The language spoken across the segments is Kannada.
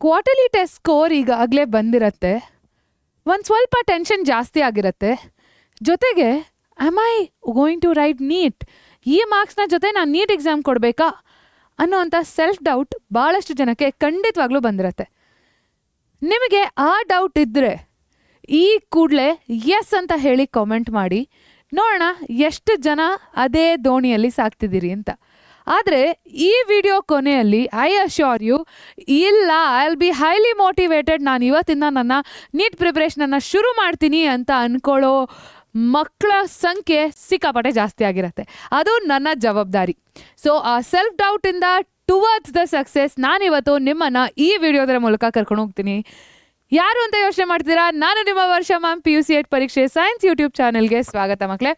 ಕ್ವಾರ್ಟರ್ಲಿ ಟೆಸ್ಟ್ ಸ್ಕೋರ್ ಈಗಾಗಲೇ ಬಂದಿರತ್ತೆ, ಒಂದು ಸ್ವಲ್ಪ ಟೆನ್ಷನ್ ಜಾಸ್ತಿ ಆಗಿರುತ್ತೆ. ಜೊತೆಗೆ am I going to write NEET, ಈ ಮಾರ್ಕ್ಸ್ನ ಜೊತೆ ನಾನು ನೀಟ್ ಎಕ್ಸಾಮ್ ಕೊಡಬೇಕಾ ಅನ್ನೋವಂಥ ಸೆಲ್ಫ್ ಡೌಟ್ ಭಾಳಷ್ಟು ಜನಕ್ಕೆ ಖಂಡಿತವಾಗ್ಲೂ ಬಂದಿರತ್ತೆ. ನಿಮಗೆ ಆ ಡೌಟ್ ಇದ್ದರೆ ಈ ಕೂಡಲೇ ಎಸ್ ಅಂತ ಹೇಳಿ ಕಾಮೆಂಟ್ ಮಾಡಿ, ನೋಡೋಣ ಎಷ್ಟು ಜನ ಅದೇ ದೋಣಿಯಲ್ಲಿ ಸಾಕ್ತಿದ್ದೀರಿ ಅಂತ. ಆದರೆ ಈ ವಿಡಿಯೋ ಕೊನೆಯಲ್ಲಿ ಐ ಅಶ್ಯೂರ್ ಯು, ಇಲ್ಲ I will B highly motivated, ನಾನು ಇವತ್ತಿಂದ ನನ್ನ ನೀಟ್ ಪ್ರಿಪ್ರೇಷನನ್ನು ಶುರು ಮಾಡ್ತೀನಿ ಅಂತ ಅಂದ್ಕೊಳ್ಳೋ ಮಕ್ಕಳ ಸಂಖ್ಯೆ ಸಿಕ್ಕಾಪಟ್ಟೆ ಜಾಸ್ತಿ ಆಗಿರುತ್ತೆ. ಅದು ನನ್ನ ಜವಾಬ್ದಾರಿ. ಸೊ ಆ ಸೆಲ್ಫ್ ಡೌಟಿಂದ ಟುವರ್ಡ್ಸ್ ದ ಸಕ್ಸಸ್ ನಾನಿವತ್ತು ನಿಮ್ಮನ್ನು ಈ ವಿಡಿಯೋದರ ಮೂಲಕ ಕರ್ಕೊಂಡು ಹೋಗ್ತೀನಿ. ಯಾರು ಅಂತ ಯೋಚನೆ ಮಾಡ್ತೀರಾ? ನಾನು ನಿಮ್ಮ ವರ್ಷ ಮ್ಯಾಮ್, PUC 8 ಪರೀಕ್ಷೆ ಸೈನ್ಸ್ ಯೂಟ್ಯೂಬ್ ಚಾನಲ್ಗೆ ಸ್ವಾಗತ ಮಕ್ಕಳೇ.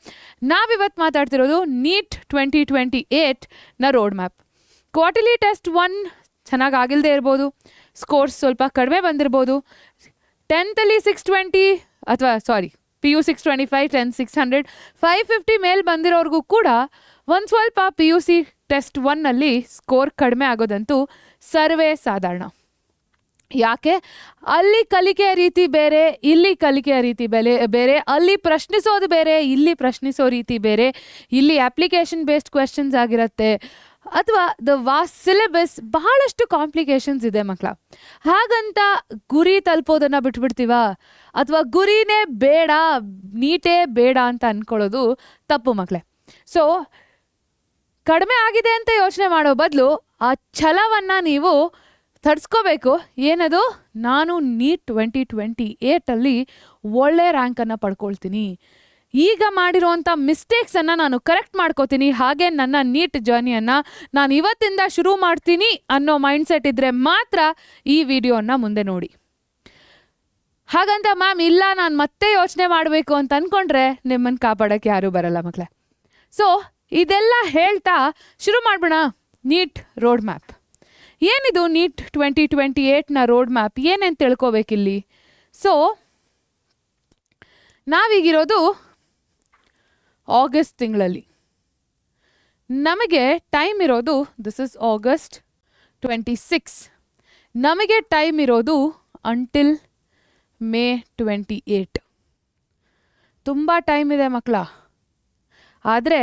ನಾವಿವತ್ತು ಮಾತಾಡ್ತಿರೋದು ನೀಟ್ 2028ನ ರೋಡ್ ಮ್ಯಾಪ್. ಕ್ವಾರ್ಟರ್ಲಿ ಟೆಸ್ಟ್ 1 ಚೆನ್ನಾಗಿ ಆಗಿಲ್ಲದೆ ಇರ್ಬೋದು, ಸ್ಕೋರ್ಸ್ ಸ್ವಲ್ಪ ಕಡಿಮೆ ಬಂದಿರ್ಬೋದು. 10th 620 ಅಥವಾ PU 625, 10 600, 550 ಮೇಲೆ ಬಂದಿರೋರ್ಗೂ ಕೂಡ ಒಂದು ಸ್ವಲ್ಪ PUC ಟೆಸ್ಟ್ 1ನಲ್ಲಿ ಸ್ಕೋರ್ ಕಡಿಮೆ ಆಗೋದಂತೂ ಸರ್ವೇ ಸಾಧಾರಣ. ಯಾಕೆ? ಅಲ್ಲಿ ಕಲಿಕೆಯ ರೀತಿ ಬೇರೆ, ಇಲ್ಲಿ ಕಲಿಕೆಯ ರೀತಿ ಬೇರೆ, ಅಲ್ಲಿ ಪ್ರಶ್ನಿಸೋದು ಬೇರೆ, ಇಲ್ಲಿ ಪ್ರಶ್ನಿಸೋ ರೀತಿ ಬೇರೆ, ಇಲ್ಲಿ ಅಪ್ಲಿಕೇಶನ್ ಬೇಸ್ಡ್ ಕ್ವೆಶನ್ಸ್ ಆಗಿರುತ್ತೆ, ಅಥವಾ ದ ವಾಸ್ಟ್ ಸಿಲೆಬಸ್, ಬಹಳಷ್ಟು ಕಾಂಪ್ಲಿಕೇಶನ್ಸ್ ಇದೆ ಮಕ್ಕಳ. ಹಾಗಂತ ಗುರಿ ತಲುಪೋದನ್ನು ಬಿಟ್ಬಿಡ್ತೀವ, ಅಥವಾ ಗುರಿನೇ ಬೇಡ, ನೀಟೇ ಬೇಡ ಅಂತ ಅಂದ್ಕೊಳ್ಳೋದು ತಪ್ಪು ಮಕ್ಕಳೇ. ಸೊ ಕಡಿಮೆ ಆಗಿದೆ ಅಂತ ಯೋಚನೆ ಮಾಡೋ ಬದಲು ಆ ಛಲವನ್ನು ನೀವು ತಡ್ಸ್ಕೋಬೇಕು. ಏನದು? ನಾನು ನೀಟ್ 2028ಅಲ್ಲಿ ಒಳ್ಳೆ ರ್ಯಾಂಕನ್ನು ಪಡ್ಕೊಳ್ತೀನಿ, ಈಗ ಮಾಡಿರೋವಂಥ ಮಿಸ್ಟೇಕ್ಸನ್ನು ನಾನು ಕರೆಕ್ಟ್ ಮಾಡ್ಕೋತೀನಿ, ಹಾಗೆ ನನ್ನ ನೀಟ್ ಜರ್ನಿಯನ್ನು ನಾನು ಇವತ್ತಿಂದ ಶುರು ಮಾಡ್ತೀನಿ ಅನ್ನೋ ಮೈಂಡ್ಸೆಟ್ ಇದ್ದರೆ ಮಾತ್ರ ಈ ವಿಡಿಯೋನ ಮುಂದೆ ನೋಡಿ. ಹಾಗಂತ ಮ್ಯಾಮ್ ಇಲ್ಲ ನಾನು ಮತ್ತೆ ಯೋಚನೆ ಮಾಡಬೇಕು ಅಂತ ಅಂದ್ಕೊಂಡ್ರೆ ನಿಮ್ಮನ್ನು ಕಾಪಾಡೋಕ್ಕೆ ಯಾರೂ ಬರಲ್ಲ ಮಕ್ಕಳೇ. ಸೊ ಇದೆಲ್ಲ ಹೇಳ್ತಾ ಶುರು ಮಾಡೋಣ. ನೀಟ್ ರೋಡ್ ಮ್ಯಾಪ್ ಏನಿದು? ನೀಟ್ 2028ನ ರೋಡ್ ಮ್ಯಾಪ್ ಏನೇನು ತಿಳ್ಕೊಬೇಕಿಲ್ಲಿ? ಸೊ ನಾವೀಗಿರೋದು ಆಗಸ್ಟ್ ತಿಂಗಳಲ್ಲಿ, ನಮಗೆ ಟೈಮ್ ಇರೋದು, ದಿಸ್ ಇಸ್ August 26, ನಮಗೆ ಟೈಮ್ ಇರೋದು ಅಂಟಿಲ್ May 28. ತುಂಬ ಟೈಮ್ ಇದೆ ಮಕ್ಕಳ. ಆದರೆ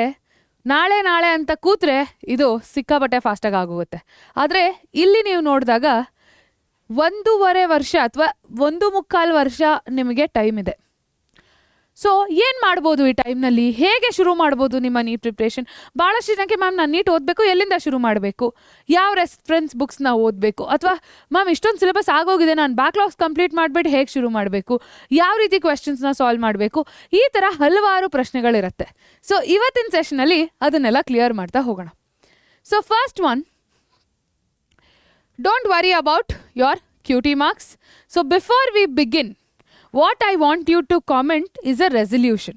ನಾಳೆ ಅಂತ ಕೂತ್ರೆ ಇದು ಸಿಕ್ಕಾಪಟ್ಟೆ ಫಾಸ್ಟಾಗಿ ಆಗೋಗುತ್ತೆ. ಆದರೆ ಇಲ್ಲಿ ನೀವು ನೋಡಿದಾಗ 1.5 ವರ್ಷ ಅಥವಾ 1.25 ವರ್ಷ ನಿಮಗೆ ಟೈಮ್ ಇದೆ. ಸೊ ಏನು ಮಾಡ್ಬೋದು ಈ ಟೈಮ್ನಲ್ಲಿ? ಹೇಗೆ ಶುರು ಮಾಡ್ಬೋದು ನಿಮ್ಮ ನೀಟ್ ಪ್ರಿಪ್ರೇಷನ್? ಭಾಳಷ್ಟು ಜನಕ್ಕೆ ಮ್ಯಾಮ್ ನಾನು ನೀಟ್ ಓದಬೇಕು, ಎಲ್ಲಿಂದ ಶುರು ಮಾಡಬೇಕು, ಯಾವ ರೆಫರೆನ್ಸ್ ಬುಕ್ಸ್ನ ಓದಬೇಕು, ಅಥವಾ ಮ್ಯಾಮ್ ಇಷ್ಟೊಂದು ಸಿಲೆಬಸ್ ಆಗೋಗಿದೆ, ನಾನು ಬ್ಯಾಕ್ಲಾಗ್ಸ್ ಕಂಪ್ಲೀಟ್ ಮಾಡಿಬಿಟ್ಟು ಹೇಗೆ ಶುರು ಮಾಡಬೇಕು, ಯಾವ ರೀತಿ ಕ್ವೆಶನ್ಸ್ನ ಸಾಲ್ವ್ ಮಾಡಬೇಕು, ಈ ಥರ ಹಲವಾರು ಪ್ರಶ್ನೆಗಳಿರುತ್ತೆ. ಸೊ ಇವತ್ತಿನ ಸೆಷನಲ್ಲಿ ಅದನ್ನೆಲ್ಲ ಕ್ಲಿಯರ್ ಮಾಡ್ತಾ ಹೋಗೋಣ. So first one, don't worry about your QT marks. So before we begin, what I want you to comment is a resolution.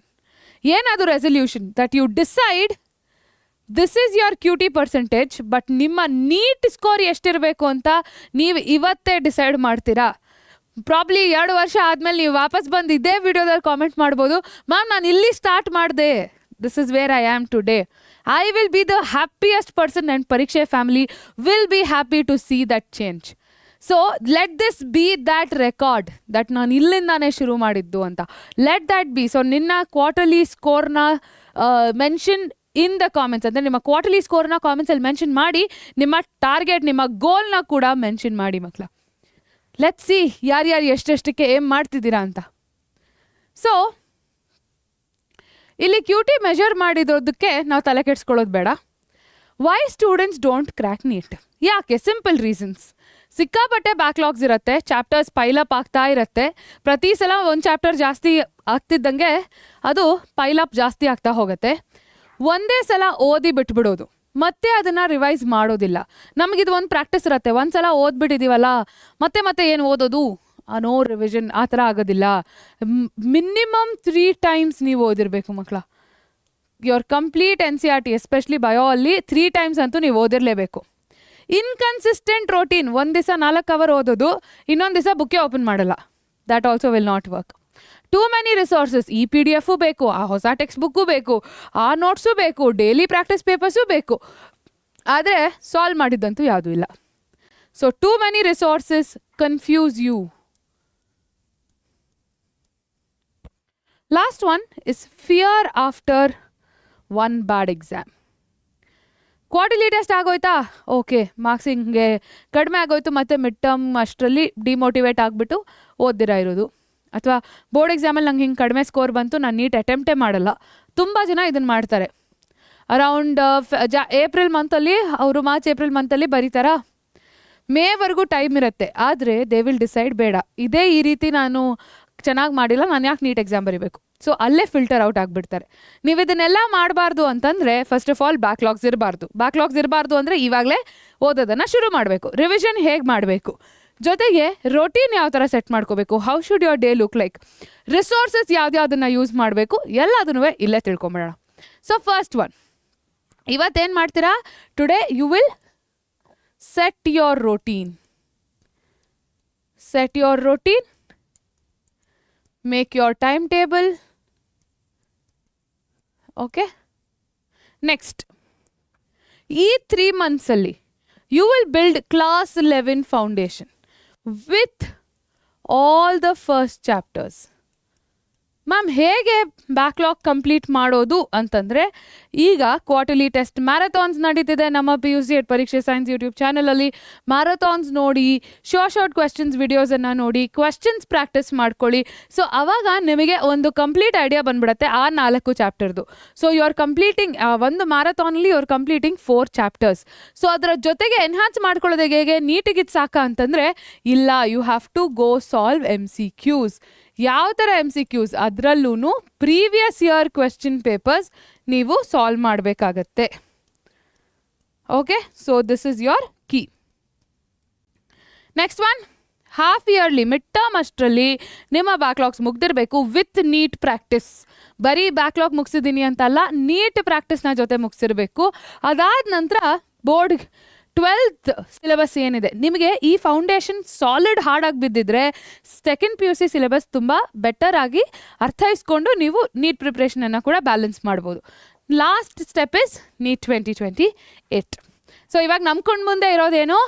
ಏನದು resolution? That you decide this is your QT percentage, but ನಿಮ್ಮ ನೀಟ್ ಸ್ಕೋರ್ ಎಷ್ಟಿರಬೇಕು ಅಂತ ನೀವು ಇವತ್ತೇ ಡಿಸೈಡ್ ಮಾಡ್ತೀರಾ. ಪ್ರಾಬ್ಲಿ 2 ವರ್ಷ ಆದಮೇಲೆ ನೀವು ವಾಪಸ್ ಬಂದು ಇದೇ ವಿಡಿಯೋದಲ್ಲಿ ಕಾಮೆಂಟ್ ಮಾಡ್ಬೋದು, ಮ್ಯಾಮ್ ನಾನು ಇಲ್ಲಿ ಸ್ಟಾರ್ಟ್ ಮಾಡಿದೆ, this is where I am today. I will be the happiest person and ಪರೀಕ್ಷೆ family will be happy to see that change. So let this be that record that ನಾನು ಇಲ್ಲಿಂದಾನೇ ಶುರು ಮಾಡಿದ್ದು ಅಂತ. Let that be. ಸೊ ನಿನ್ನ ಕ್ವಾರ್ಟರ್ಲಿ ಸ್ಕೋರ್ನ ಮೆನ್ಷನ್ ಇನ್ ದ ಕಾಮೆಂಟ್ಸ್, ಅಂದರೆ ನಿಮ್ಮ ಕ್ವಾರ್ಟರ್ಲಿ ಸ್ಕೋರ್ನ ಕಾಮೆಂಟ್ಸಲ್ಲಿ ಮೆನ್ಷನ್ ಮಾಡಿ, ನಿಮ್ಮ ಟಾರ್ಗೆಟ್, ನಿಮ್ಮ ಗೋಲ್ನ ಕೂಡ ಮೆನ್ಷನ್ ಮಾಡಿ ಮಕ್ಕಳ. ಲೆಟ್ ಸಿ ಯಾರ್ಯಾರು ಎಷ್ಟೆಷ್ಟಕ್ಕೆ ಏಮ್ ಮಾಡ್ತಿದ್ದೀರಾ ಅಂತ. ಸೊ ಇಲ್ಲಿ QT ಮೆಷರ್ ಮಾಡಿರೋದಕ್ಕೆ ನಾವು ತಲೆ ಕೆಡಿಸ್ಕೊಳ್ಳೋದು ಬೇಡ. Why students don't crack NEET? ಯಾಕೆ? Simple reasons. ಸಿಕ್ಕಾಪಟ್ಟೆ ಬ್ಯಾಕ್ಲಾಗ್ಸ್ ಇರುತ್ತೆ, ಚಾಪ್ಟರ್ಸ್ ಪೈಲಪ್ ಆಗ್ತಾ ಇರುತ್ತೆ. ಪ್ರತಿ ಸಲ ಒಂದು ಚಾಪ್ಟರ್ ಜಾಸ್ತಿ ಆಗ್ತಿದ್ದಂಗೆ ಅದು ಪೈಲಪ್ ಜಾಸ್ತಿ ಆಗ್ತಾ ಹೋಗುತ್ತೆ. ಒಂದೇ ಸಲ ಓದಿ ಬಿಟ್ಬಿಡೋದು, ಮತ್ತೆ ಅದನ್ನು ರಿವೈಸ್ ಮಾಡೋದಿಲ್ಲ. ನಮಗಿದು ಒಂದು ಪ್ರಾಕ್ಟೀಸ್ ಇರುತ್ತೆ, ಒಂದು ಸಲ ಓದ್ಬಿಟ್ಟಿದ್ದೀವಲ್ಲ ಮತ್ತೆ ಏನು ಓದೋದು, ನೋ ರಿವಿಷನ್, ಆ ಥರ ಆಗೋದಿಲ್ಲ. ಮಿನಿಮಮ್ 3 times ನೀವು ಓದಿರಬೇಕು ಮಕ್ಕಳ. Your complete NCERT especially bio ಅಲ್ಲಿ 3 times ಅಂತೂ ನೀವು ಓದಿರಲೇಬೇಕು. ಇನ್ಕನ್ಸಿಸ್ಟೆಂಟ್ ರೋಟೀನ್, ಒಂದು ದಿವಸ 4 hour ಓದೋದು, ಇನ್ನೊಂದು ದಿವಸ ಬುಕ್ಕೇ ಓಪನ್ ಮಾಡಲ್ಲ, that also will not work. Too many resources, ಈ PDF ಬೇಕು, ಆ ಹೊಸ ಟೆಕ್ಸ್ಟ್ ಬುಕ್ಕು ಬೇಕು, ಆ ನೋಟ್ಸು ಬೇಕು, ಡೈಲಿ ಪ್ರಾಕ್ಟೀಸ್ ಪೇಪರ್ಸು ಬೇಕು, ಆದರೆ ಸಾಲ್ವ್ ಮಾಡಿದ್ದಂತೂ ಯಾವುದೂ ಇಲ್ಲ. So too many resources, confuse you. Last one is fear after one bad exam. Quarterly test ಆಗೋಯ್ತಾ, ಓಕೆ ಮಾರ್ಕ್ಸ್ ಹಿಂಗೆ ಕಡಿಮೆ ಆಗೋಯ್ತು, ಮತ್ತು ಮಿಡ್ ಟರ್ಮ್ ಅಷ್ಟರಲ್ಲಿ ಡಿಮೋಟಿವೇಟ್ ಆಗಿಬಿಟ್ಟು ಓದ್ದಿರ ಇರೋದು. ಅಥವಾ ಬೋರ್ಡ್ ಎಕ್ಸಾಮಲ್ಲಿ ನಂಗೆ ಹಿಂಗೆ ಕಡಿಮೆ ಸ್ಕೋರ್ ಬಂತು, ನಾನು ನೀಟ್ ಅಟೆಂಪ್ಟೇ ಮಾಡಲ್ಲ. ತುಂಬ ಜನ ಇದನ್ನು ಮಾಡ್ತಾರೆ. ಅರೌಂಡ್ ಏಪ್ರಿಲ್ ಮಂತಲ್ಲಿ ಅವರು ಮಾರ್ಚ್ ಏಪ್ರಿಲ್ ಮಂತಲ್ಲಿ ಬರೀತಾರಾ, ಮೇವರೆಗೂ ಟೈಮ್ ಇರುತ್ತೆ. ಆದರೆ ದೇ ವಿಲ್ ಡಿಸೈಡ್ ಬೇಡ, ಇದೇ ಈ ರೀತಿ ನಾನು ಚೆನ್ನಾಗಿ ಮಾಡಿಲ್ಲ, ನಾನು ಯಾಕೆ ನೀಟ್ ಎಕ್ಸಾಮ್ ಬರೀಬೇಕು. ಸೊ ಅಲ್ಲೇ ಫಿಲ್ಟರ್ ಔಟ್ ಆಗಿಬಿಡ್ತಾರೆ. ನೀವು ಇದನ್ನೆಲ್ಲ ಮಾಡಬಾರ್ದು ಅಂತಂದರೆ ಫಸ್ಟ್ ಆಫ್ ಆಲ್ ಬ್ಯಾಕ್ಲಾಗ್ಸ್ ಇರಬಾರ್ದು ಅಂದರೆ ಇವಾಗಲೇ ಓದೋದನ್ನು ಶುರು ಮಾಡಬೇಕು. ರಿವಿಷನ್ ಹೇಗೆ ಮಾಡಬೇಕು, ಜೊತೆಗೆ ರೊಟೀನ್ ಯಾವ ಥರ ಸೆಟ್ ಮಾಡ್ಕೋಬೇಕು, how should your day look like, resources ಯಾವ್ದ್ಯಾವ್ದನ್ನು ಯೂಸ್ ಮಾಡಬೇಕು, ಎಲ್ಲದನ್ನೂ ಇಲ್ಲೇ ತಿಳ್ಕೊಂಬಿಡೋಣ. ಸೊ ಫಸ್ಟ್ ಒನ್, ಇವತ್ತೇನು ಮಾಡ್ತೀರಾ, today you will set your routine. Make your timetable. Okay. Next, ಈ 3 months ಅಲ್ಲಿ you will build class 11 foundation with all the first chapters. Ma'am ಹೇಗೆ ಬ್ಯಾಕ್ಲಾಗ್ ಕಂಪ್ಲೀಟ್ ಮಾಡೋದು ಅಂತಂದರೆ, ಈಗ ಕ್ವಾರ್ಟರ್ಲಿ ಟೆಸ್ಟ್ ಮ್ಯಾರಥಾನ್ಸ್ ನಡೀತಿದೆ ನಮ್ಮ PUC ಪರೀಕ್ಷೆ ಸೈನ್ಸ್ ಯೂಟ್ಯೂಬ್ ಚಾನಲಲ್ಲಿ. ಮ್ಯಾರಥಾನ್ಸ್ ನೋಡಿ, ಶಾರ್ಟ್ ಕ್ವೆಶ್ಚನ್ಸ್ ವಿಡಿಯೋಸನ್ನು ನೋಡಿ, ಕ್ವೆಶ್ಚನ್ಸ್ ಪ್ರಾಕ್ಟೀಸ್ ಮಾಡ್ಕೊಳ್ಳಿ. ಸೊ ಆವಾಗ ನಿಮಗೆ ಒಂದು ಕಂಪ್ಲೀಟ್ ಐಡಿಯಾ ಬಂದ್ಬಿಡುತ್ತೆ ಆ 4 ಚಾಪ್ಟರ್ದು. ಸೊ ಯು ಆರ್ ಕಂಪ್ಲೀಟಿಂಗ್ ಒಂದು ಮ್ಯಾರಥಾನಲ್ಲಿ you are completing 4 chapters. So ಅದರ ಜೊತೆಗೆ ಎನ್ಹಾನ್ಸ್ ಮಾಡ್ಕೊಳ್ಳೋದು ಹೇಗೆ, ನೀಟಿಗೆ ಇದು ಸಾಕ ಅಂತಂದರೆ ಇಲ್ಲ, you have to go solve MCQs. ಯಾವ ಥರ MCQs, ಅದರಲ್ಲೂ ಪ್ರೀವಿಯಸ್ ಇಯರ್ ಕ್ವೆಶ್ಚನ್ ಪೇಪರ್ಸ್ ನೀವು ಸಾಲ್ವ್ ಮಾಡಬೇಕಾಗತ್ತೆ. Okay, so this is your key. Next one, half yearly mid term ಅಷ್ಟರಲ್ಲಿ ನಿಮ್ಮ ಬ್ಯಾಕ್ಲಾಗ್ಸ್ ಮುಗ್ದಿರಬೇಕು ವಿತ್ ನೀಟ್ ಪ್ರಾಕ್ಟೀಸ್. ಬರೀ ಬ್ಯಾಕ್ಲಾಗ್ ಮುಗಿಸಿದ್ದೀನಿ ಅಂತಲ್ಲ, ನೀಟ್ ಪ್ರಾಕ್ಟೀಸ್ನ ಜೊತೆ ಮುಗಿಸಿರಬೇಕು. ಅದಾದ ನಂತರ ಬೋರ್ಡ್ 12th ಸಿಲೆಬಸ್ ಏನಿದೆ, ನಿಮಗೆ ಈ ಫೌಂಡೇಶನ್ ಸಾಲಿಡ್ ಹಾರ್ಡಾಗಿ ಬಿದ್ದಿದ್ರೆ ಸೆಕೆಂಡ್ PUC ಸಿಲೆಬಸ್ ತುಂಬ ಬೆಟರ್ ಆಗಿ ಅರ್ಥೈಸ್ಕೊಂಡು ನೀವು ನೀಟ್ ಪ್ರಿಪ್ರೇಷನನ್ನು ಕೂಡ ಬ್ಯಾಲೆನ್ಸ್ ಮಾಡ್ಬೋದು. Last step is NEET 2028. So ಇವಾಗ ನಂಬ್ಕೊಂಡು ಮುಂದೆ ಇರೋದೇನು,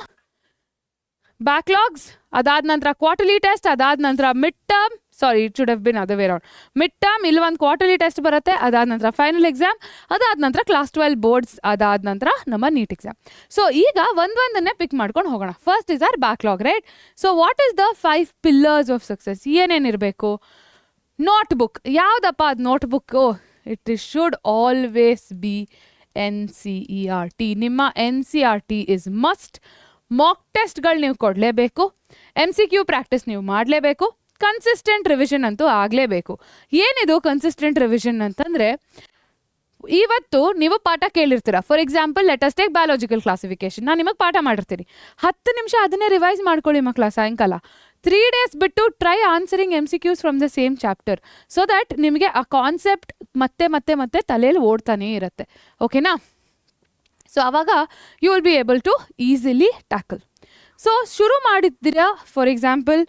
ಬ್ಯಾಕ್ಲಾಗ್ಸ್, ಅದಾದ ನಂತರ ಕ್ವಾರ್ಟರ್ಲಿ ಟೆಸ್ಟ್, ಅದಾದ ನಂತರ mid term, it should have been other way around. Mid term ಇಲ್ಲಿ ಒಂದು ಕ್ವಾರ್ಟರ್ಲಿ ಟೆಸ್ಟ್ ಬರುತ್ತೆ, ಅದಾದ ನಂತರ ಫೈನಲ್ ಎಕ್ಸಾಮ್, ಅದಾದ ನಂತರ ಕ್ಲಾಸ್ 12 ಬೋರ್ಡ್ಸ್, ಅದಾದ ನಂತರ ನಮ್ಮ ನೀಟ್ ಎಕ್ಸಾಮ್. ಸೊ ಈಗ ಒಂದೊಂದನ್ನೇ ಪಿಕ್ ಮಾಡ್ಕೊಂಡು ಹೋಗೋಣ. First is our backlog, right? So what is the 5 pillars of success? ಏನೇನಿರಬೇಕು? ನೋಟ್ಬುಕ್. ಯಾವುದಪ್ಪ ಅದು notebook? It should always be NCERT. ನಿಮ್ಮ NCERT ಇಸ್ ಮಸ್ಟ್. ಮಾಕ್ ಟೆಸ್ಟ್ಗಳು ನೀವು ಕೊಡಲೇಬೇಕು, MCQ ಪ್ರಾಕ್ಟೀಸ್ ನೀವು ಮಾಡಲೇಬೇಕು, ಕನ್ಸಿಸ್ಟೆಂಟ್ ರಿವಿಷನ್ ಅಂತೂ ಆಗಲೇಬೇಕು. ಏನಿದು ಕನ್ಸಿಸ್ಟೆಂಟ್ ರಿವಿಷನ್ ಅಂತಂದರೆ, ಇವತ್ತು ನೀವು ಪಾಠ ಕೇಳಿರ್ತೀರ. For example let us take biological classification. ನಾನು ನಿಮಗೆ ಪಾಠ ಮಾಡಿರ್ತೀನಿ, 10 ನಿಮಿಷ ಅದನ್ನೇ ರಿವೈಸ್ ಮಾಡ್ಕೊಳ್ಳಿ ಮಕ್ಕಳ. ಸಾಯಂಕಾಲ 3 days ಬಿಟ್ಟು try answering MCQs from the same chapter, so that ನಿಮಗೆ ಆ ಕಾನ್ಸೆಪ್ಟ್ ಮತ್ತೆ ಮತ್ತೆ ಮತ್ತೆ ತಲೆಯಲ್ಲಿ ಓಡ್ತಾನೇ ಇರುತ್ತೆ. ಓಕೆನಾ? ಸೊ ಆವಾಗ you will be able to easily tackle. So ಶುರು ಮಾಡಿದ್ದೀರಾ, ಫಾರ್ ಎಕ್ಸಾಂಪಲ್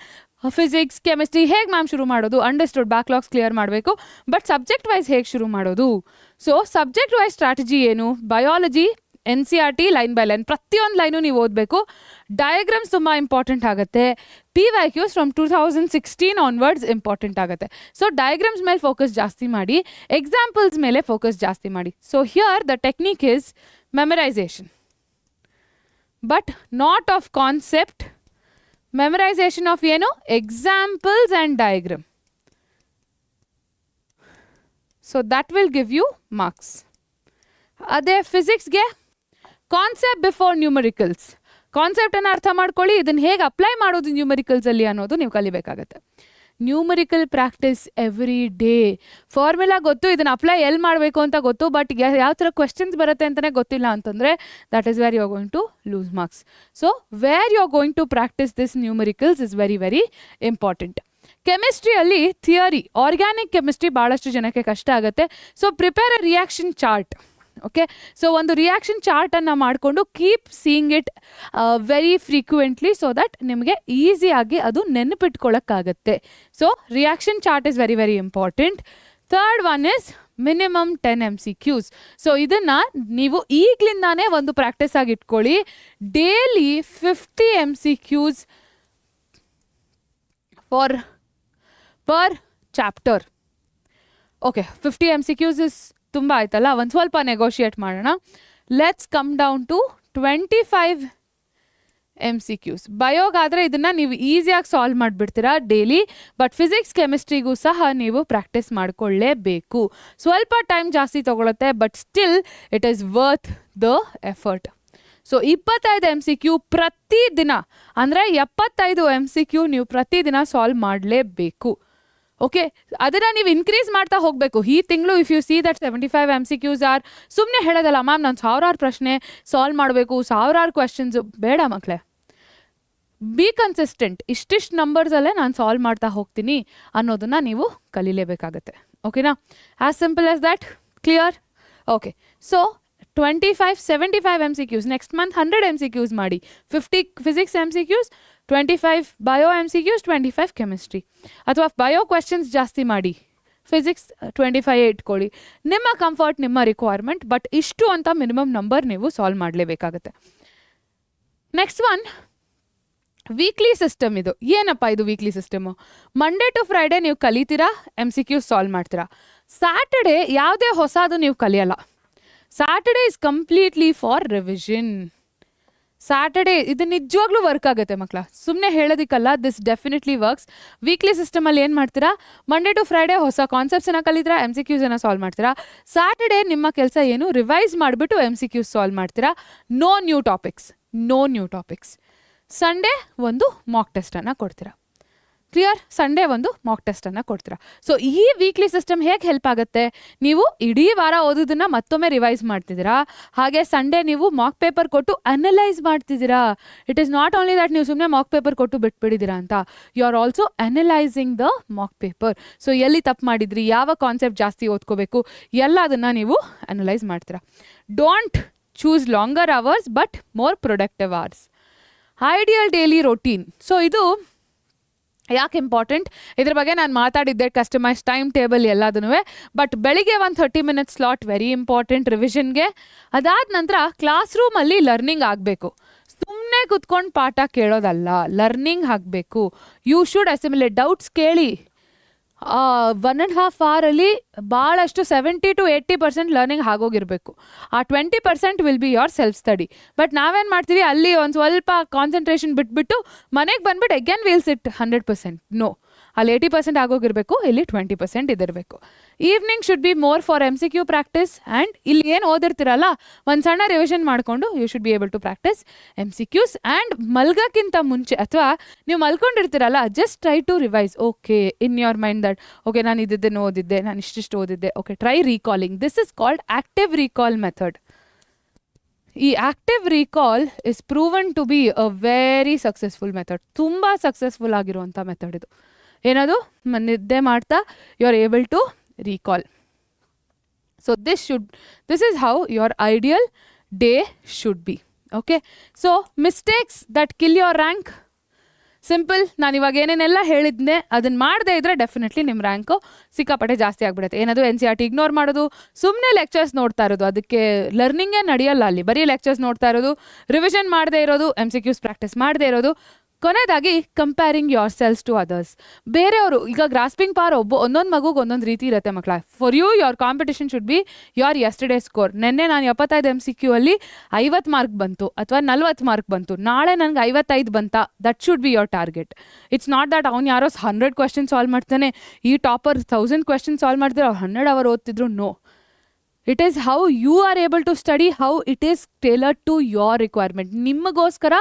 ಫಿಸಿಕ್ಸ್, ಕೆಮಿಸ್ಟ್ರಿ, ಹೇಗೆ ಮ್ಯಾಮ್ ಶುರು ಮಾಡೋದು? ಅಂಡರ್ಸ್ಟುಡ್, ಬ್ಯಾಕ್ಲಾಗ್ಸ್ ಕ್ಲಿಯರ್ ಮಾಡಬೇಕು. ಬಟ್ ಸಬ್ಜೆಕ್ಟ್ ವೈಸ್ ಹೇಗೆ ಶುರು ಮಾಡೋದು? ಸೊ ಸಬ್ಜೆಕ್ಟ್ ವೈಸ್ ಸ್ಟ್ರಾಟಜಿ ಏನು? Biology NCERT line by line, ಪ್ರತಿಯೊಂದು ಲೈನು ನೀವು ಓದಬೇಕು. ಡಯಾಗ್ರಾಮ್ಸ್ ತುಂಬ ಇಂಪಾರ್ಟೆಂಟ್ ಆಗುತ್ತೆ. PYQs ಫ್ರಮ್ 2016 ಆನ್ವರ್ಡ್ಸ್ ಇಂಪಾರ್ಟೆಂಟ್ ಆಗುತ್ತೆ. ಸೊ ಡಯಾಗ್ರಾಮ್ಸ್ ಮೇಲೆ ಫೋಕಸ್ ಜಾಸ್ತಿ ಮಾಡಿ, ಎಕ್ಸಾಂಪಲ್ಸ್ ಮೇಲೆ ಫೋಕಸ್ ಜಾಸ್ತಿ ಮಾಡಿ. So here the technique is memorization, but not of concept. Memorization of ಏನು? Examples and diagram. So that will give you marks. ಅದೇ ಫಿಸಿಕ್ಸ್ಗೆ ಕಾನ್ಸೆಪ್ಟ್ ಬಿಫೋರ್ ನ್ಯೂಮರಿಕಲ್ಸ್. ಕಾನ್ಸೆಪ್ಟನ್ನು ಅರ್ಥ ಮಾಡ್ಕೊಳ್ಳಿ, ಇದನ್ನು ಹೇಗೆ ಅಪ್ಲೈ ಮಾಡೋದು ನ್ಯೂಮರಿಕಲ್ಸಲ್ಲಿ ಅನ್ನೋದು ನೀವು ಕಲಿಬೇಕಾಗತ್ತೆ. Numerical practice every day. Formula ಗೊತ್ತು, ಇದನ್ನು ಅಪ್ಲೈ ಎಲ್ಲಿ ಮಾಡಬೇಕು ಅಂತ ಗೊತ್ತು, ಬಟ್ ಯಾವ ಥರ ಕ್ವೆಶ್ಚನ್ಸ್ ಬರುತ್ತೆ ಅಂತಲೇ ಗೊತ್ತಿಲ್ಲ ಅಂತಂದರೆ that is where you are going to lose marks. So where you are going to practice this numericals is very very important. ಕೆಮಿಸ್ಟ್ರಿಯಲ್ಲಿ ಥಿಯರಿ, ಆರ್ಗ್ಯಾನಿಕ್ ಕೆಮಿಸ್ಟ್ರಿ ಭಾಳಷ್ಟು ಜನಕ್ಕೆ ಕಷ್ಟ ಆಗುತ್ತೆ. So prepare a reaction chart. Okay, so ಒಂದು ರಿಯಾಕ್ಷನ್ ಚಾರ್ಟನ್ನು ಮಾಡಿಕೊಂಡು keep seeing it very frequently, so that ನಿಮಗೆ ಈಸಿಯಾಗಿ ಅದು ನೆನಪಿಟ್ಕೊಳ್ಳೋಕ್ಕಾಗತ್ತೆ. So reaction chart is very very important. Third one is minimum 10 MCQs. So ಇದನ್ನು ನೀವು ಈಗಲಿಂದಾನೇ ಒಂದು ಪ್ರಾಕ್ಟೀಸ್ ಆಗಿ ಇಟ್ಕೊಳ್ಳಿ. Daily 50 MCQs for per chapter. Okay 50 MCQs is ತುಂಬ ಆಯ್ತಲ್ಲ, ಒಂದು ಸ್ವಲ್ಪ ನೆಗೋಷಿಯೇಟ್ ಮಾಡೋಣ. Let's come down to 25 MCQs. ಬಯೋಗಾದರೆ ಇದನ್ನು ನೀವು ಈಸಿಯಾಗಿ ಸಾಲ್ವ್ ಮಾಡಿಬಿಡ್ತೀರಾ ಡೈಲಿ, ಬಟ್ ಫಿಸಿಕ್ಸ್ ಕೆಮಿಸ್ಟ್ರಿಗೂ ಸಹ ನೀವು ಪ್ರಾಕ್ಟೀಸ್ ಮಾಡಿಕೊಳ್ಳೇಬೇಕು. ಸ್ವಲ್ಪ ಟೈಮ್ ಜಾಸ್ತಿ ತೊಗೊಳುತ್ತೆ, but still it is worth the effort. So 25 MCQ ಪ್ರತಿದಿನ, ಅಂದರೆ 75 MCQ ನೀವು ಪ್ರತಿದಿನ ಸಾಲ್ವ್ ಮಾಡಲೇಬೇಕು. ಓಕೆ, ಅದನ್ನು ನೀವು ಇನ್ಕ್ರೀಸ್ ಮಾಡ್ತಾ ಹೋಗಬೇಕು. ಈ ತಿಂಗಳು if you see that 75 MCQs are, ಸುಮ್ಮನೆ ಹೇಳೋದಲ್ಲ ಮ್ಯಾಮ್ ನಾನು 1000 ಪ್ರಶ್ನೆ ಸಾಲ್ವ್ ಮಾಡಬೇಕು, 1000 ಕ್ವೆಶನ್ಸು, ಬೇಡ ಮಕ್ಕಳೇ. ಬಿ ಕನ್ಸಿಸ್ಟೆಂಟ್, ಇಷ್ಟಿಷ್ಟು ನಂಬರ್ಸಲ್ಲೇ ನಾನು ಸಾಲ್ವ್ ಮಾಡ್ತಾ ಹೋಗ್ತೀನಿ ಅನ್ನೋದನ್ನು ನೀವು ಕಲೀಲೇಬೇಕಾಗತ್ತೆ. ಓಕೆನಾ? As simple as that. Clear? Okay, so 75 MCQs, next month 100 MCQs ಮಾಡಿ. 50 physics MCQs, 25 bio MCQs, 25 chemistry. ಅಥವಾ ಬಯೋ ಕ್ವೆಶನ್ಸ್ ಜಾಸ್ತಿ ಮಾಡಿ, ಫಿಸಿಕ್ಸ್ 25 ಇಟ್ಕೊಳ್ಳಿ. ನಿಮ್ಮ ಕಂಫರ್ಟ್, ನಿಮ್ಮ ರಿಕ್ವೈರ್ಮೆಂಟ್, ಬಟ್ ಇಷ್ಟು ಅಂತ ಮಿನಿಮಮ್ ನಂಬರ್ ನೀವು ಸಾಲ್ವ್ ಮಾಡಲೇಬೇಕಾಗತ್ತೆ. Next one weekly system. ಇದು ಏನಪ್ಪ ಇದು weekly system? Monday to Friday ನೀವು ಕಲಿತೀರಾ, MCQs ಸಾಲ್ವ್ ಮಾಡ್ತೀರಾ. ಸ್ಯಾಟರ್ಡೇ ಯಾವುದೇ ಹೊಸದು ನೀವು ಕಲಿಯಲ್ಲ. Saturday is completely for revision. Saturday ಇದು ನಿಜವಾಗ್ಲೂ ವರ್ಕ್ ಆಗುತ್ತೆ ಮಕ್ಕಳ, ಸುಮ್ಮನೆ ಹೇಳೋದಕ್ಕಲ್ಲ, ದಿಸ್ ಡೆಫಿನೆಟ್ಲಿ ವರ್ಕ್ಸ್. ವೀಕ್ಲಿ ಸಿಸ್ಟಮಲ್ಲಿ ಏನು ಮಾಡ್ತೀರಾ, ಮಂಡೇ ಟು ಫ್ರೈಡೇ ಹೊಸ ಕಾನ್ಸೆಪ್ಟ್ಸನ್ನು ಕಲಿತೀರಾ, MCQಸನ್ನು ಸಾಲ್ವ್ ಮಾಡ್ತೀರಾ. ಸ್ಯಾಟರ್ಡೇ ನಿಮ್ಮ ಕೆಲಸ ಏನು, ರಿವೈಸ್ ಮಾಡಿಬಿಟ್ಟು MCQs ಸಾಲ್ವ್ ಮಾಡ್ತೀರಾ. No new topics. ಸಂಡೇ ಒಂದು ಮಾಕ್ ಟೆಸ್ಟನ್ನು ಕೊಡ್ತೀರಾ. ಕ್ಲಿಯರ್? ಸಂಡೇ ಒಂದು ಮಾಕ್ ಟೆಸ್ಟನ್ನು ಕೊಡ್ತೀರಾ. ಸೊ ಈ ವೀಕ್ಲಿ ಸಿಸ್ಟಮ್ ಹೇಗೆ ಹೆಲ್ಪ್ ಆಗುತ್ತೆ, ನೀವು ಇಡೀ ವಾರ ಓದೋದನ್ನು ಮತ್ತೊಮ್ಮೆ ರಿವೈಸ್ ಮಾಡ್ತಿದ್ದೀರಾ, ಹಾಗೆ ಸಂಡೇ ನೀವು ಮಾಕ್ ಪೇಪರ್ ಕೊಟ್ಟು ಅನಲೈಸ್ ಮಾಡ್ತಿದ್ದೀರಾ. It is not only that ನೀವು ಸುಮ್ಮನೆ ಮಾಕ್ ಪೇಪರ್ ಕೊಟ್ಟು ಬಿಟ್ಬಿಟ್ಟಿದ್ದೀರಾ ಅಂತ, you are also analysing the mock paper. So ಎಲ್ಲಿ ತಪ್ಪು ಮಾಡಿದ್ರಿ, ಯಾವ ಕಾನ್ಸೆಪ್ಟ್ ಜಾಸ್ತಿ ಓದ್ಕೋಬೇಕು, ಎಲ್ಲದನ್ನು ನೀವು ಅನಲೈಸ್ ಮಾಡ್ತೀರಾ. Don't choose longer hours but more productive hours. Ideal daily routine. So ಇದು ಯಾಕೆ ಇಂಪಾರ್ಟೆಂಟ್, ಇದ್ರ ಬಗ್ಗೆ ನಾನು ಮಾತಾಡಿದ್ದೆ, ಕಸ್ಟಮೈಸ್ ಟೈಮ್ ಟೇಬಲ್ ಎಲ್ಲದೂ. ಬಟ್ ಬೆಳಿಗ್ಗೆ ಒಂದು 30 minutes ಸ್ಲಾಟ್ ವೆರಿ ಇಂಪಾರ್ಟೆಂಟ್ ರಿವಿಷನ್ಗೆ. ಅದಾದ ನಂತರ ಕ್ಲಾಸ್ ರೂಮಲ್ಲಿ ಲರ್ನಿಂಗ್ ಆಗಬೇಕು. ಸುಮ್ಮನೆ ಕುತ್ಕೊಂಡು ಪಾಠ ಕೇಳೋದಲ್ಲ, ಲರ್ನಿಂಗ್ ಆಗಬೇಕು. ಯು ಶುಡ್ ಅಸಿಮ್ಯುಲೇಟ್, ಡೌಟ್ಸ್ ಕೇಳಿ. 1.5 hour ಭಾಳಷ್ಟು 70 to 80% ಲರ್ನಿಂಗ್ ಆಗೋಗಿರಬೇಕು. ಆ 20% will be your self study. But ನಾವೇನು ಮಾಡ್ತೀವಿ, ಅಲ್ಲಿ ಒಂದು ಸ್ವಲ್ಪ ಕಾನ್ಸಂಟ್ರೇಷನ್ ಬಿಟ್ಬಿಟ್ಟು ಮನೆಗೆ ಬಂದ್ಬಿಟ್ಟು ಅಗೇನ್ ವಿಲ್ ಸಿಟ್ 100%. ನೋ, ಅಲ್ಲಿ 80% ಆಗೋಗಿರಬೇಕು, ಇಲ್ಲಿ 20% ಇದಿರಬೇಕು. Evening should be more for MCQ practice. And ಇಲ್ಲಿ ಏನು ಓದಿರ್ತೀರಲ್ಲ, ಒಂದು ಸಣ್ಣ ರಿವಿಷನ್ ಮಾಡಿಕೊಂಡು you should be able to practice MCQs. And ಮಲ್ಗೋಕ್ಕಿಂತ ಮುಂಚೆ ಅಥವಾ ನೀವು ಮಲ್ಕೊಂಡಿರ್ತೀರಲ್ಲ, just try to revise. Okay, in your mind that okay ನಾನು ಇದ್ದಿದ್ದೇನು ಓದಿದ್ದೆ, ನಾನು ಇಷ್ಟಿಷ್ಟು ಓದಿದ್ದೆ. Okay, try recalling. This is called active recall method. ಈ active recall is proven to be a very successful method. ತುಂಬ ಸಕ್ಸಸ್ಫುಲ್ ಆಗಿರುವಂಥ ಮೆಥಡ್ ಇದು. ಏನದು, ನಿದ್ದೆ ಮಾಡ್ತಾ you are able to recall. So this is how your ideal day should be. Okay, so mistakes that kill your rank. Simple, ನಾನು ಇವಾಗ ಏನೇನೆಲ್ಲ ಹೇಳಿದ್ದೆ ಅದನ್ನು ಮಾಡದೇ ಇದ್ದರೆ ಡೆಫಿನೆಟ್ಲಿ ನಿಮ್ಮ ರ್ಯಾಂಕು ಸಿಕ್ಕಾಪಟ್ಟೆ ಜಾಸ್ತಿ ಆಗಿಬಿಡುತ್ತೆ. ಏನದು NCERT ಇಗ್ನೋರ್ ಮಾಡೋದು, ಸುಮ್ಮನೆ ಲೆಕ್ಚರ್ಸ್ ನೋಡ್ತಾ ಇರೋದು, ಅದಕ್ಕೆ ಲರ್ನಿಂಗೇ ನಡೆಯಲ್ಲ ಅಲ್ಲಿ. ಬರೀ ಲೆಕ್ಚರ್ಸ್ ನೋಡ್ತಾ ಇರೋದು, ರಿವಿಷನ್ ಮಾಡದೇ ಇರೋದು, MCQs ಪ್ರಾಕ್ಟೀಸ್ ಮಾಡದೇ ಇರೋದು. ಕೊನೆಯದಾಗಿ comparing yourself to others. ಬೇರೆಯವರು ಈಗ ಗ್ರಾಸ್ಪಿಂಗ್ ಪವರ್ ಒಂದೊಂದು ಮಗುಗೆ ಒಂದೊಂದು ರೀತಿ ಇರುತ್ತೆ ಮಕ್ಕಳ. For you your competition should be your yesterday score. ನೆನ್ನೆ ನಾನು 75 MCQ ಅಲ್ಲಿ 50 ಮಾರ್ಕ್ ಬಂತು ಅಥವಾ 40 ಮಾರ್ಕ್ ಬಂತು, ನಾಳೆ ನನಗೆ 55 ಬಂತಾ, that should be your target. It's not that ಅವ್ನು ಯಾರೋ 100 ಕ್ವೆಶನ್ ಸಾಲ್ವ್ ಮಾಡ್ತಾನೆ, ಈ ಟಾಪರ್ 1000 ಕ್ವೆಶನ್ ಸಾಲ್ವ್ ಮಾಡ್ತಾರೆ, ಅವ್ರು 100 hour ಓದ್ತಿದ್ರು. No, it is how you are able to study, how it is tailored to your requirement. ನಿಮಗೋಸ್ಕರ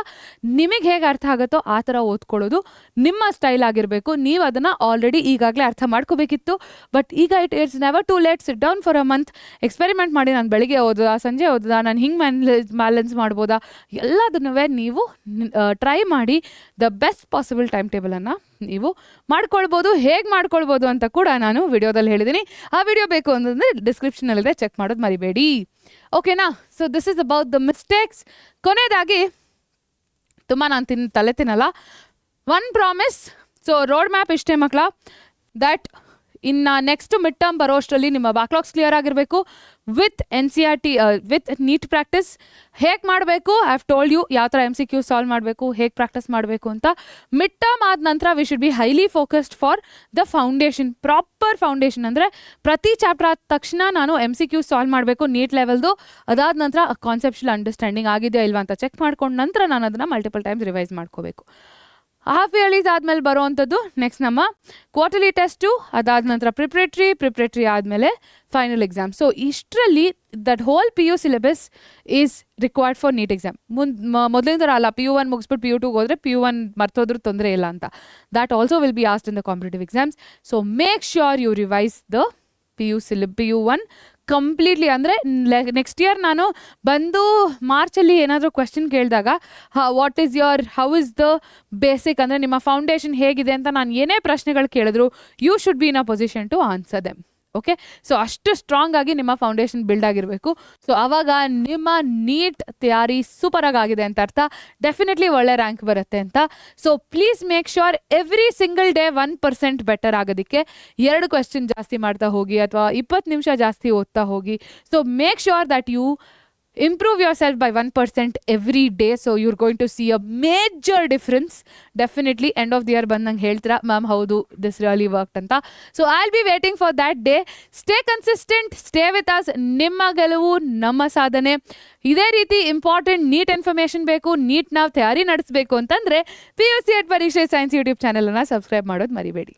ನಿಮಗೆ ಹೇಗೆ ಅರ್ಥ ಆಗುತ್ತೋ ಆ ಥರ ಓದ್ಕೊಳ್ಳೋದು ನಿಮ್ಮ ಸ್ಟೈಲ್ ಆಗಿರಬೇಕು. ನೀವು ಅದನ್ನು ಆಲ್ರೆಡಿ ಈಗಾಗಲೇ ಅರ್ಥ ಮಾಡ್ಕೋಬೇಕಿತ್ತು. ಬಟ್ ಈಗ it's never to late. Sit down for a month, experiment ಮಾಡಿ. ನಾನು ಬೆಳಿಗ್ಗೆ ಓದೋದಾ, ಸಂಜೆ ಓದೋದಾ, ನಾನು ಹಿಂಗೆ ಬ್ಯಾಲೆನ್ಸ್ ಮಾಡ್ಬೋದಾ, ಎಲ್ಲದನ್ನೂ ನೀವು ಟ್ರೈ ಮಾಡಿ ದ ಬೆಸ್ಟ್ ಪಾಸಿಬಲ್ ಟೈಮ್ ಟೇಬಲನ್ನು ನೀವು ಮಾಡ್ಕೊಳ್ಬೋದು. ಹೇಗೆ ಮಾಡ್ಕೊಳ್ಬೋದು ಅಂತ ಕೂಡ ನಾನು ವಿಡಿಯೋದಲ್ಲಿ ಹೇಳಿದ್ದೀನಿ. ಆ ವಿಡಿಯೋ ಬೇಕು ಅಂತಂದರೆ ಡಿಸ್ಕ್ರಿಪ್ಷನಲ್ಲಿದೆ, ಚೆಕ್ ಮಾಡೋದು ಮರಿಬೇಡಿ. ಓಕೆನಾ? So this is about the mistakes. ಕೊನೆಯದಾಗಿ, ತುಂಬ ನಾನು ತಲೆ ತಿನ್ನಲ್ಲ, one promise. So road map ಇಷ್ಟೇ ಮಕ್ಕಳ, ದಟ್ ಇನ್ನು ನೆಕ್ಸ್ಟ್ ಮಿಡ್ ಟರ್ಮ್ ಬರೋಷ್ಟರಲ್ಲಿ ನಿಮ್ಮ ಬ್ಯಾಕ್ಲಾಗ್ಸ್ ಕ್ಲಿಯರ್ ಆಗಿರಬೇಕು with NCERT with NEET practice ಹೇಗೆ ಮಾಡಬೇಕು. ಐ ಹ್ಯಾವ್ ಟೋಲ್ಡ್ ಯು ಯಾವ ಥರ MCQ ಸಾಲ್ವ್ ಮಾಡಬೇಕು, ಹೇಗೆ ಪ್ರಾಕ್ಟೀಸ್ ಮಾಡಬೇಕು ಅಂತ. ಮಿಡ್ ಟರ್ಮ್ ಆದ ನಂತರ we should be highly focused for the foundation, proper foundation. ಅಂದರೆ ಪ್ರತಿ ಚಾಪ್ಟರ್ ಆದ ತಕ್ಷಣ ನಾನು MCQ ಸಾಲ್ವ್ ಮಾಡಬೇಕು ನೀಟ್ ಲೆವೆಲ್ದು. ಅದಾದ ನಂತರ ಕಾನ್ಸೆಪ್ಷುಯಲ್ ಅಂಡರ್ಸ್ಟ್ಯಾಂಡಿಂಗ್ ಆಗಿದೆಯಾ ಇಲ್ವಾ ಅಂತ ಚೆಕ್ ಮಾಡ್ಕೊಂಡು ನಂತರ ನಾನು ಅದನ್ನು ಮಲ್ಟಿಪಲ್ ಟೈಮ್ಸ್ ರಿವೈಸ್ ಮಾಡ್ಕೋಬೇಕು. ಹಾಫ್ ಇಯರ್ಲೀಸ್ ಆದಮೇಲೆ ಬರೋವಂಥದ್ದು ನೆಕ್ಸ್ಟ್ ನಮ್ಮ ಕ್ವಾರ್ಟರ್ಲಿ ಟೆಸ್ಟು, ಅದಾದ ನಂತರ ಪ್ರಿಪ್ರೇಟ್ರಿ ಆದಮೇಲೆ ಫೈನಲ್ ಎಕ್ಸಾಮ್. ಸೊ ಇಷ್ಟರಲ್ಲಿ that whole PU syllabus is required for NEET exam. ಮೊದಲಿನ ಥರ ಅಲ್ಲ, PU1 ಮುಗಿಸ್ಬಿಟ್ಟು PU2 ಹೋದರೆ PU1 ಮರ್ತೋದ್ರೂ ತೊಂದರೆ ಇಲ್ಲ ಅಂತ. That also will be asked in the competitive exams. So make sure you revise the PU1 completely. ಅಂದರೆ ನೆಕ್ಸ್ಟ್ ಇಯರ್ ನಾನು ಬಂದು ಮಾರ್ಚಲ್ಲಿ ಏನಾದರೂ ಕ್ವೆಶ್ಚನ್ ಕೇಳಿದಾಗ ಹೌ ಇಸ್ ದ ಬೇಸಿಕ್, ಅಂದರೆ ನಿಮ್ಮ ಫೌಂಡೇಶನ್ ಹೇಗಿದೆ ಅಂತ ನಾನು ಏನೇ ಪ್ರಶ್ನೆಗಳು ಕೇಳಿದ್ರು you should be in a position to answer them. Okay, so ಅಷ್ಟು ಸ್ಟ್ರಾಂಗ್ ಆಗಿ ನಿಮ್ಮ ಫೌಂಡೇಶನ್ ಬಿಲ್ಡ್ ಆಗಿರಬೇಕು. ಸೊ ಆವಾಗ ನಿಮ್ಮ ನೀಟ್ ತಯಾರಿ ಸೂಪರಾಗಿ ಆಗಿದೆ ಅಂತ ಅರ್ಥ, ಡೆಫಿನೆಟ್ಲಿ ಒಳ್ಳೆ ರ್ಯಾಂಕ್ ಬರುತ್ತೆ ಅಂತ. So please make sure every single day 1% better ಆಗೋದಕ್ಕೆ 2 ಕ್ವೆಶ್ಚನ್ ಜಾಸ್ತಿ ಮಾಡ್ತಾ ಹೋಗಿ ಅಥವಾ 20 ನಿಮಿಷ ಜಾಸ್ತಿ ಓದ್ತಾ ಹೋಗಿ. So make sure that you improve yourself by 1% every day. So you're going to see a major difference. Definitely end of the year ಬಂದಂಗೆ ಹೇಳ್ತೀರಾ ಮ್ಯಾಮ್ ಹೌದು this really worked ಅಂತ. So I'll be waiting for that day. Stay consistent, stay with us. ನಿಮ್ಮ ಗೆಲುವು ನಮ್ಮ ಸಾಧನೆ. ಇದೇ ರೀತಿ ಇಂಪಾರ್ಟೆಂಟ್ ನೀಟ್ ಇನ್ಫಾರ್ಮೇಷನ್ ಬೇಕು, ನೀಟ್ ನಾವು ತಯಾರಿ ನಡೆಸಬೇಕು ಅಂತಂದರೆ PUC at ಪರೀಕ್ಷೆ ಸೈನ್ಸ್ ಯೂಟ್ಯೂಬ್ ಚಾನಲನ್ನು ಸಬ್ಸ್ಕ್ರೈಬ್ ಮಾಡೋದು ಮರಿಬೇಡಿ.